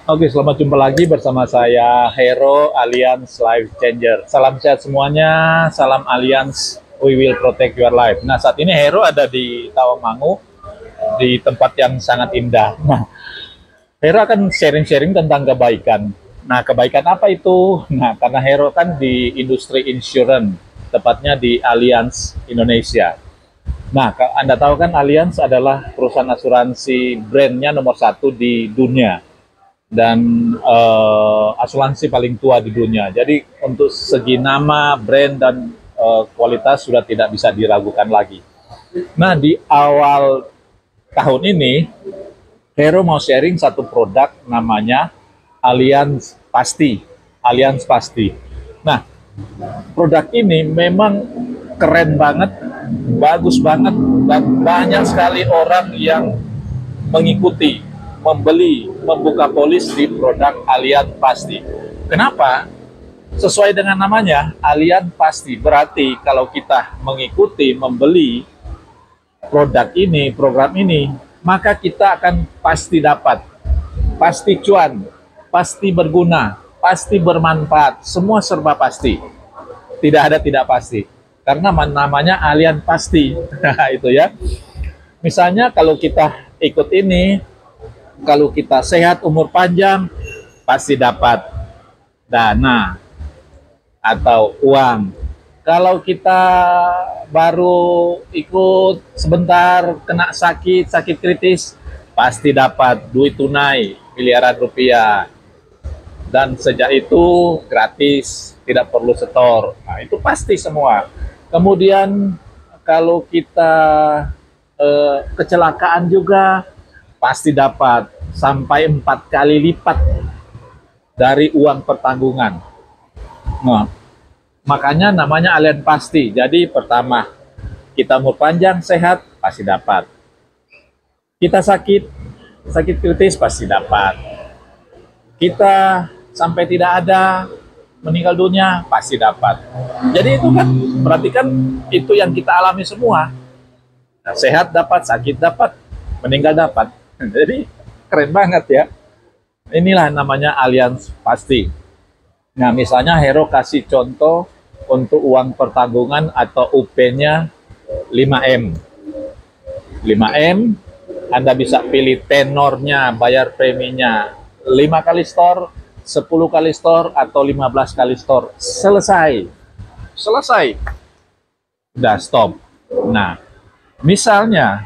Oke, selamat jumpa lagi bersama saya Hero Alliance Life Changer. Salam sehat semuanya, salam Alliance, we will protect your life. Nah, saat ini Hero ada di Tawangmangu, di tempat yang sangat indah. Nah, Hero akan sharing-sharing tentang kebaikan. Nah, kebaikan apa itu? Nah, karena Hero kan di industri insurance, tepatnya di Alliance Indonesia. Nah, Anda tahu kan Alliance adalah perusahaan asuransi brandnya nomor satu di dunia dan asuransi paling tua di dunia. Jadi untuk segi nama, brand dan kualitas sudah tidak bisa diragukan lagi. Nah, di awal tahun ini Hero mau sharing satu produk namanya Alliance Pasti. Alliance Pasti. Nah, produk ini memang keren banget, bagus banget, dan banyak sekali orang yang mengikuti, membeli, membuka polis di produk Alliance Pasti. Kenapa? Sesuai dengan namanya, Alliance Pasti. Berarti kalau kita mengikuti, membeli produk ini, program ini, maka kita akan pasti dapat, pasti cuan, pasti berguna, pasti bermanfaat, semua serba pasti. Tidak ada tidak pasti. Karena namanya Alliance Pasti. Itu ya. Misalnya kalau kita ikut ini, kalau kita sehat, umur panjang, pasti dapat dana atau uang. Kalau kita baru ikut sebentar, kena sakit kritis, pasti dapat duit tunai, miliaran rupiah. Dan sejak itu gratis, tidak perlu setor. Nah, itu pasti semua. Kemudian kalau kita kecelakaan juga, pasti dapat sampai 4 kali lipat dari uang pertanggungan. Nah, makanya namanya Alliance Pasti. Jadi pertama, kita umur panjang, sehat, pasti dapat. Kita sakit kritis, pasti dapat. Kita sampai tidak ada, meninggal dunia, pasti dapat. Jadi itu kan, berarti kan itu yang kita alami semua. Nah, sehat dapat, sakit dapat, meninggal dapat. Jadi keren banget ya. Inilah namanya Alliance Pasti. Nah, misalnya Hero kasih contoh untuk uang pertanggungan atau UP-nya 5M. 5M, Anda bisa pilih tenornya, bayar preminya 5 kali store, 10 kali store, atau 15 kali store. Selesai. Udah stop. Nah, misalnya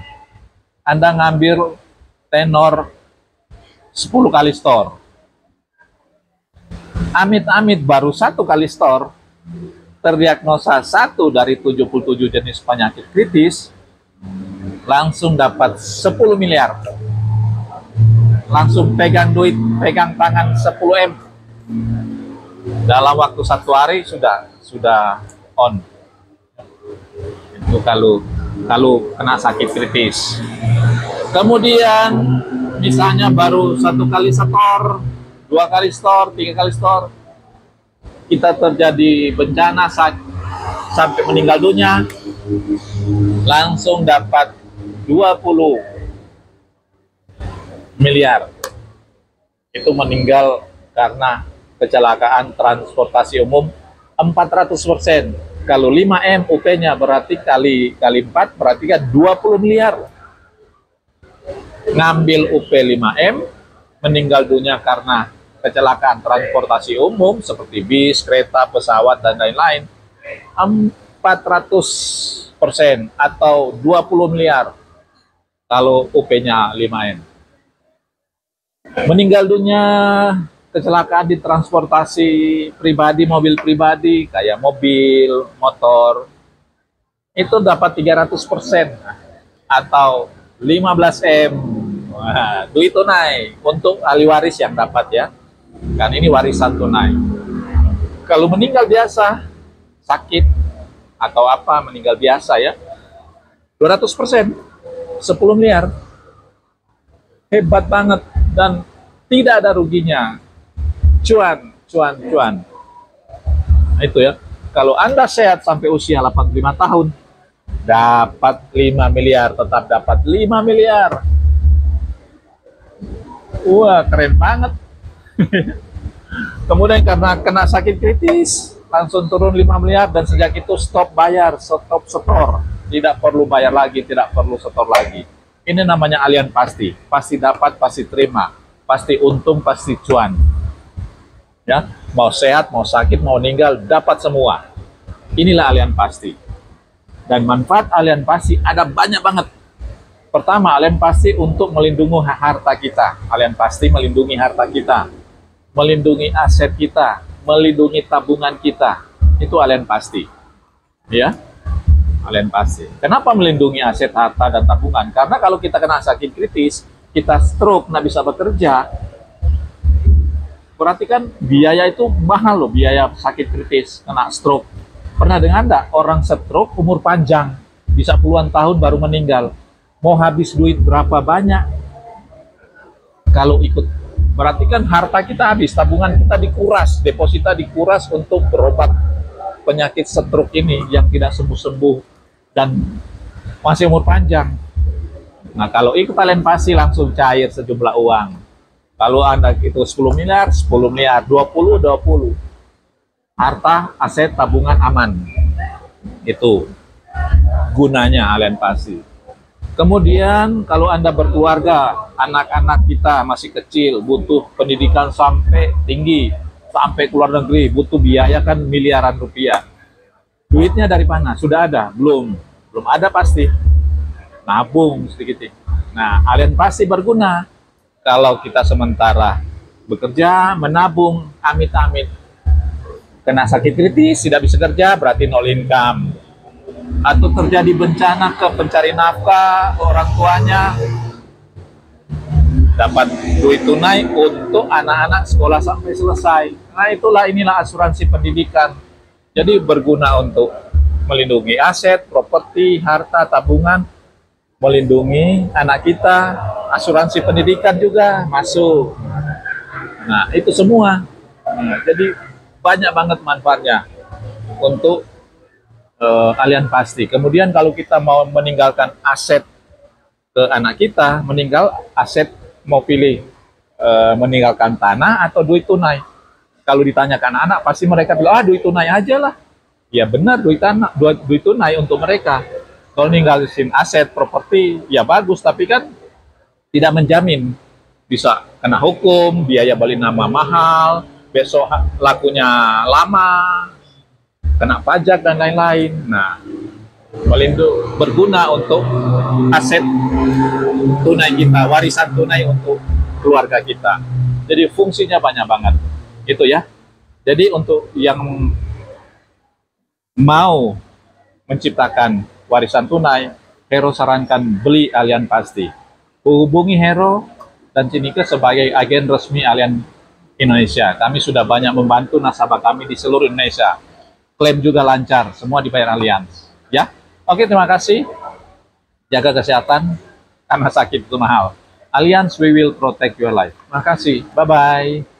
Anda ngambil tenor 10 kali store. Amit-amit baru 1 kali store, terdiagnosa 1 dari 77 jenis penyakit kritis, langsung dapat 10 miliar. Langsung pegang duit, pegang tangan 10M. Dalam waktu 1 hari sudah on. Itu kalau kena sakit kritis. Kemudian misalnya baru 1 kali setor, 2 kali store, 3 kali store, kita terjadi bencana sampai meninggal dunia, langsung dapat 20 miliar. Itu meninggal karena kecelakaan transportasi umum 400%. Kalau 5M UP-nya berarti kali 4, berarti kan 20 miliar. Ngambil UP 5M, meninggal dunia karena kecelakaan transportasi umum seperti bis, kereta, pesawat, dan lain-lain, 400% atau 20 miliar kalau UP-nya 5M. Meninggal dunia kecelakaan di transportasi pribadi, mobil pribadi, kayak mobil, motor, itu dapat 300% atau 15M. Wah, duit tunai untuk ahli waris yang dapat ya. Kan ini warisan tunai. Kalau meninggal biasa, sakit atau apa, meninggal biasa ya, 200%, 10 miliar. Hebat banget dan tidak ada ruginya. Cuan. Nah, itu ya. Kalau Anda sehat sampai usia 85 tahun, dapat 5 miliar, tetap dapat 5 miliar. Wah, keren banget. Kemudian karena kena sakit kritis, langsung turun 5 miliar dan sejak itu stop bayar, stop setor. Tidak perlu bayar lagi, tidak perlu setor lagi. Ini namanya Allianz Pasti. Pasti dapat, pasti terima. Pasti untung, pasti cuan. Ya, mau sehat, mau sakit, mau meninggal, dapat semua. Inilah Allianz Pasti. Dan manfaat Allianz Pasti ada banyak banget. Pertama, Allianz Pasti untuk melindungi harta kita. Allianz Pasti melindungi harta kita, melindungi aset kita, melindungi tabungan kita. Itu Allianz Pasti. Ya, Allianz Pasti. Kenapa melindungi aset, harta, dan tabungan? Karena kalau kita kena sakit kritis, kita stroke, nggak bisa bekerja, berarti kan biaya itu mahal loh, biaya sakit kritis, kena stroke. Pernah dengar nggak orang stroke umur panjang, bisa puluhan tahun baru meninggal? Mau habis duit berapa banyak kalau ikut? Berarti kan harta kita habis, tabungan kita dikuras, deposita dikuras untuk berobat penyakit stroke ini yang tidak sembuh-sembuh dan masih umur panjang. Nah, kalau ikut Allianz Pasti langsung cair sejumlah uang. Kalau Anda itu 10 miliar, 10 miliar, 20, 20. Harta, aset, tabungan aman. Itu gunanya Allianz Pasti. Kemudian kalau Anda berkeluarga, anak-anak kita masih kecil, butuh pendidikan sampai tinggi, sampai ke luar negeri, butuh biaya kan miliaran rupiah. Duitnya dari mana? Sudah ada? Belum. Belum ada pasti. Nabung sedikit. Nah, Allianz Pasti berguna. Kalau kita sementara bekerja, menabung, amit-amit kena sakit kritis, tidak bisa kerja, berarti nol income. Atau terjadi bencana ke pencari nafkah, orang tuanya dapat duit tunai untuk anak-anak sekolah sampai selesai. Nah, inilah asuransi pendidikan. Jadi berguna untuk melindungi aset, properti, harta, tabungan, melindungi anak kita, asuransi pendidikan juga masuk. Nah, itu semua. Nah, jadi banyak banget manfaatnya untuk Allianz Pasti. Kemudian kalau kita mau meninggalkan aset ke anak kita, aset mau pilih meninggalkan tanah atau duit tunai. Kalau ditanyakan anak, pasti mereka bilang, duit tunai aja lah. Ya benar, duit tunai untuk mereka. Kalau ninggalin aset, properti, ya bagus, tapi kan tidak menjamin. Bisa kena hukum, biaya balik nama mahal, besok lakunya lama, kena pajak dan lain-lain. Nah, berguna untuk aset tunai kita, warisan tunai untuk keluarga kita. Jadi fungsinya banyak banget. Itu ya. Jadi untuk yang mau menciptakan warisan tunai, Hero sarankan beli Allianz Pasti. Hubungi Hero dan Cinike sebagai agen resmi Allianz Indonesia. Kami sudah banyak membantu nasabah kami di seluruh Indonesia. Klaim juga lancar, semua dibayar Allianz. Ya, oke, terima kasih. Jaga kesehatan, karena sakit itu mahal. Allianz, we will protect your life. Terima kasih, bye-bye.